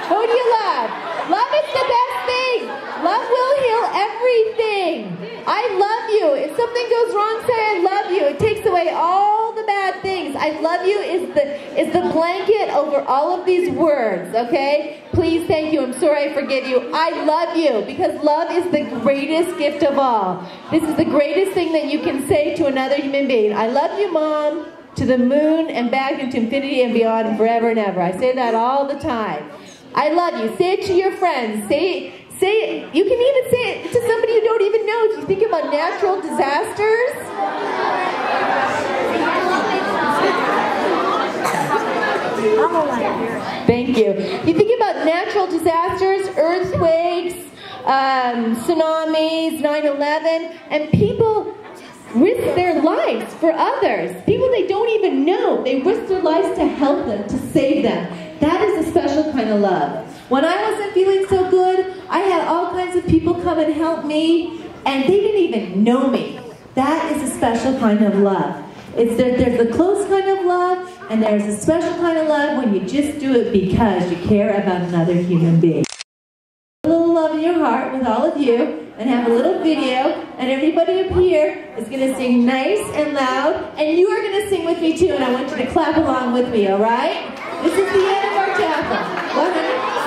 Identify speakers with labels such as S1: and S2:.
S1: Who do you love? Love is the best thing. Love will heal everything. I love you. If something goes wrong, say I love you. It takes away all the bad things. I love you is the blanket over all of these words, okay? Please, thank you. I'm sorry I forget you. I love you because love is the greatest gift of all. This is the greatest thing that you can say to another human being. I love you, Mom, to the moon and back into infinity and beyond and forever and ever. I say that all the time. I love you. Say it to your friends. Say it. You can even say it to somebody you don't even know. Do you think about natural disasters? Thank you. You think about natural disasters, earthquakes, tsunamis, 9/11, and people risk their lives for others. People they don't even know. They risk their lives to help them, to save them. That is a special kind of love. When I wasn't feeling so good, I had all kinds of people come and help me, and they didn't even know me. That is a special kind of love. There's the close kind of love, and there's a special kind of love when you just do it because you care about another human being. A little love in your heart with all of you, and have a little video, and everybody up here is going to sing nice and loud, and you are going to sing with me too, and I want you to clap along with me, all right? This is the end of our chapel. 100